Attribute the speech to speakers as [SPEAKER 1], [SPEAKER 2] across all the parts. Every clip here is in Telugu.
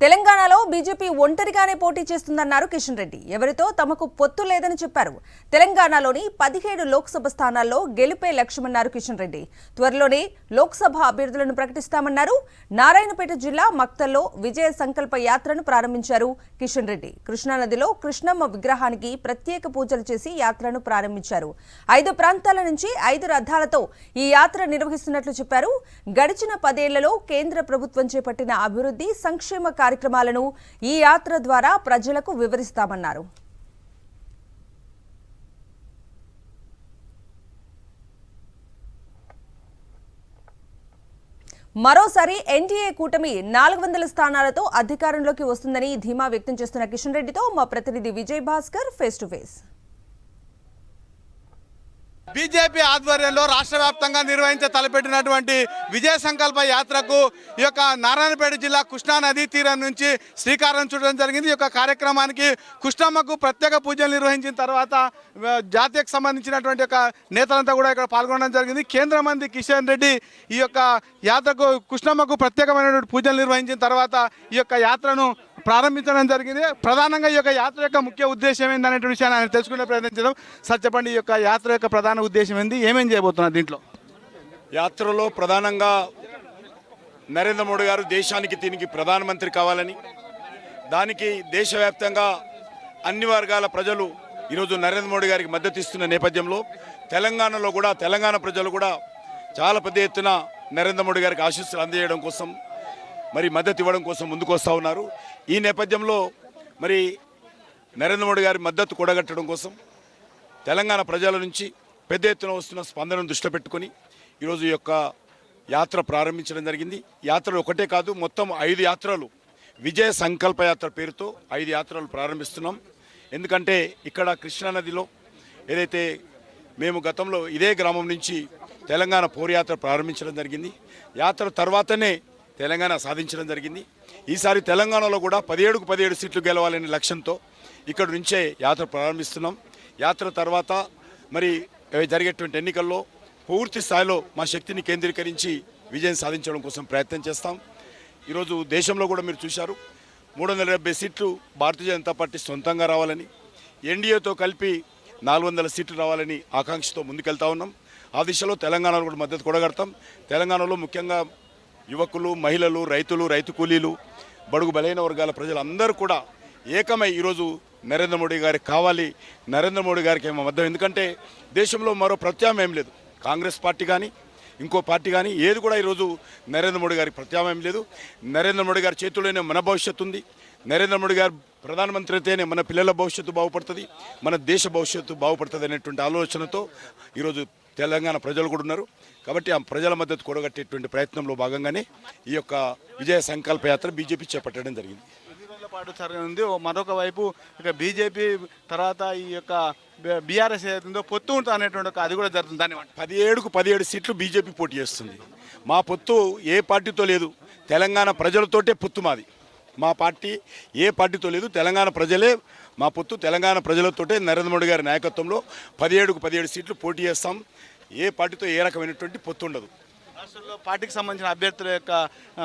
[SPEAKER 1] తెలంగాణలో బీజేపీ ఒంటరిగానే పోటీ చేస్తుందన్నారు కిషన్ రెడ్డి. ఎవరితో తమకు పొత్తు లేదని చెప్పారు. తెలంగాణలోని 17 లోక్సభ స్థానాల్లో గెలుపే లక్ష్యమన్నారు కిషన్ రెడ్డి. త్వరలోనే లోక్సభ అభ్యర్థులను ప్రకటిస్తామన్నారు. నారాయణపేట జిల్లా మక్తల్లో విజయ సంకల్ప యాత్రను ప్రారంభించారు కిషన్ రెడ్డి. కృష్ణానదిలో కృష్ణమ్మ విగ్రహానికి ప్రత్యేక పూజలు చేసి యాత్రను ప్రారంభించారు. 5 ప్రాంతాల నుంచి 5 రథాలతో ఈ యాత్ర నిర్వహిస్తున్నట్లు చెప్పారు. గడిచిన 10 ఏళ్లలో కేంద్ర ప్రభుత్వం చేపట్టిన అభివృద్ధి సంక్షేమ కార్యక్రమాలను ఈ యాత్ర ద్వారా ప్రజలకు వివరిస్తామన్నారు. మరోసారి ఎన్డీఏ కూటమి 400 స్థానాలతో అధికారంలోకి వస్తుందని ధీమా వ్యక్తం చేస్తున్న కిషన్ రెడ్డితో మా ప్రతినిధి Vijay Bhaskar face to face.
[SPEAKER 2] BJP ఆధ్వర్యంలో రాష్ట్ర వ్యాప్తంగా నిర్వహించ తలపెట్టినటువంటి విజయ సంకల్ప యాత్రకు ఈ యొక్క నారాయణపేట జిల్లా కృష్ణా నదీ తీరం నుంచి శ్రీకారం చుట్టడం జరిగింది. ఈ యొక్క కార్యక్రమానికి కృష్ణమ్మకు ప్రత్యేక పూజలు నిర్వహించిన తర్వాత జాతీయకు సంబంధించినటువంటి యొక్క నేతలంతా కూడా ఇక్కడ పాల్గొనడం జరిగింది. కేంద్ర మంత్రి కిషన్ రెడ్డి ఈ యొక్క యాత్రకు కృష్ణమ్మకు ప్రత్యేకమైనటువంటి పూజలు నిర్వహించిన తర్వాత ఈ యొక్క యాత్రను ప్రారంభించడం జరిగింది. ప్రధానంగా ఈ యొక్క యాత్ర యొక్క ముఖ్య ఉద్దేశం ఏందనే విషయాన్ని ఆయన తెలుసుకునే ప్రయత్నించడం. సార్ చెప్పండి, ఈ యొక్క యాత్ర యొక్క ప్రధాన ఉద్దేశం ఏంది, ఏమేం చేయబోతున్నారు దీంట్లో?
[SPEAKER 3] యాత్రలో ప్రధానంగా నరేంద్ర మోడీ గారు దేశానికి దీనికి ప్రధానమంత్రి కావాలని, దానికి దేశవ్యాప్తంగా అన్ని వర్గాల ప్రజలు ఈరోజు నరేంద్ర మోడీ గారికి మద్దతు ఇస్తున్న నేపథ్యంలో తెలంగాణలో కూడా తెలంగాణ ప్రజలు కూడా చాలా పెద్ద ఎత్తున నరేంద్ర మోడీ గారికి ఆశీస్సులు అందజేయడం కోసం, మరి మద్దతు ఇవ్వడం కోసం ముందుకు వస్తూ ఉన్నారు. ఈ నేపథ్యంలో మరి నరేంద్ర మోడీ గారి మద్దతు కూడగట్టడం కోసం తెలంగాణ ప్రజల నుంచి పెద్ద ఎత్తున వస్తున్న స్పందనను దృష్టిలో పెట్టుకొని ఈరోజు ఈ యొక్క యాత్ర ప్రారంభించడం జరిగింది. యాత్రలు ఒకటే కాదు, మొత్తం 5 యాత్రలు, విజయ సంకల్ప యాత్ర పేరుతో 5 యాత్రలు ప్రారంభిస్తున్నాం. ఎందుకంటే ఇక్కడ కృష్ణానదిలో ఏదైతే మేము గతంలో ఇదే గ్రామం నుంచి తెలంగాణ పోరుయాత్ర ప్రారంభించడం జరిగింది. యాత్ర తర్వాతనే తెలంగాణ సాధించడం జరిగింది. ఈసారి తెలంగాణలో కూడా 17కు 17 సీట్లు గెలవాలనే లక్ష్యంతో ఇక్కడ నుంచే యాత్ర ప్రారంభిస్తున్నాం. యాత్ర తర్వాత మరి జరిగేటువంటి ఎన్నికల్లో పూర్తి స్థాయిలో మా శక్తిని కేంద్రీకరించి విజయం సాధించడం కోసం ప్రయత్నం చేస్తాం. ఈరోజు దేశంలో కూడా మీరు చూశారు, 370 సీట్లు భారతీయ జనతా పార్టీ సొంతంగా రావాలని, ఎన్డీఏతో కలిపి 400 సీట్లు రావాలని ఆకాంక్షతో ముందుకెళ్తా ఉన్నాం. ఆ దిశలో తెలంగాణలో కూడా మద్దతు కూడగడతాం. తెలంగాణలో ముఖ్యంగా యువకులు, మహిళలు, రైతులు, రైతు కూలీలు, బడుగు బలైన వర్గాల ప్రజలందరూ కూడా ఏకమై ఈరోజు నరేంద్ర మోడీ గారికి కావాలి, నరేంద్ర మోడీ గారికి ఏమో మద్దతు. ఎందుకంటే దేశంలో మరో ప్రత్యామ్నాయం లేదు. కాంగ్రెస్ పార్టీ కానీ ఇంకో పార్టీ కానీ ఏది కూడా ఈరోజు నరేంద్ర మోడీ గారికి ప్రత్యామ్నాయం లేదు. నరేంద్ర మోడీ గారి చేతుల్లోనే మన భవిష్యత్తు ఉంది. నరేంద్ర మోడీ గారు ప్రధానమంత్రి అయితేనే మన పిల్లల భవిష్యత్తు బాగుపడుతుంది, మన దేశ భవిష్యత్తు బాగుపడుతుంది అనేటువంటి ఆలోచనతో ఈరోజు తెలంగాణ ప్రజలు కూడా ఉన్నారు. కాబట్టి ఆ ప్రజల మద్దతు కూడగట్టేటువంటి ప్రయత్నంలో భాగంగానే ఈ యొక్క విజయ సంకల్ప యాత్ర బీజేపీ చేపట్టడం జరిగింది.
[SPEAKER 2] పాటు జరగనుంది. మరొక వైపు ఇక బీజేపీ తర్వాత ఈ యొక్క బీఆర్ఎస్ ఏదైతుందో పొత్తు ఉంటుంది అనేటువంటి అది కూడా జరుగుతుంది. దాని
[SPEAKER 3] 17కు 17 సీట్లు బీజేపీ పోటీ చేస్తుంది. మా పొత్తు ఏ పార్టీతో లేదు, తెలంగాణ ప్రజలతోటే పొత్తు మాది. మా పార్టీ ఏ పార్టీతో లేదు, తెలంగాణ ప్రజలే మా పొత్తు. తెలంగాణ ప్రజలతోటే నరేంద్ర మోడీ గారి నాయకత్వంలో 17కు 17 సీట్లు పోటీ చేస్తాం. ఏ పార్టీతో ఏ రకమైనటువంటి పొత్తు ఉండదు.
[SPEAKER 2] రాష్ట్రంలో పార్టీకి సంబంధించిన అభ్యర్థుల యొక్క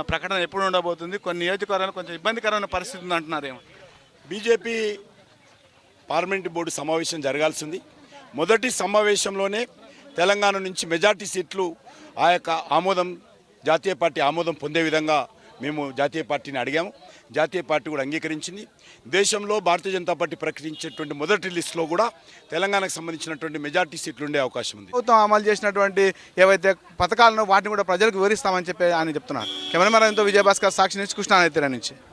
[SPEAKER 2] ప్రకటన ఎప్పుడు ఉండబోతుంది? కొన్ని నియోజకవర్గాలు కొంచెం ఇబ్బందికరమైన పరిస్థితి ఉంది అంటున్నారేమో.
[SPEAKER 3] బీజేపీ పార్లమెంటు బోర్డు సమావేశం జరగాల్సింది. మొదటి సమావేశంలోనే తెలంగాణ నుంచి మెజార్టీ సీట్లు ఆ యొక్క ఆమోదం, జాతీయ పార్టీ ఆమోదం పొందే విధంగా మేము జాతీయ పార్టీని అడిగాము. జాతీయ పార్టీ కూడా అంగీకరించింది. దేశంలో భారతీయ జనతా పార్టీ ప్రకటించేటువంటి మొదటి లిస్టులో కూడా తెలంగాణకు సంబంధించినటువంటి మెజార్టీ సీట్లు ఉండే అవకాశం ఉంది.
[SPEAKER 2] ప్రభుత్వం అమలు చేసినటువంటి ఏవైతే పథకాలను వాటిని కూడా ప్రజలకు వివరిస్తామని చెప్పి ఆయన చెప్తున్నారు. కెమెరామెన్ విజయభాస్కర్, సాక్షి న్యూస్, కృష్ణా నదీ తీరం నుంచి.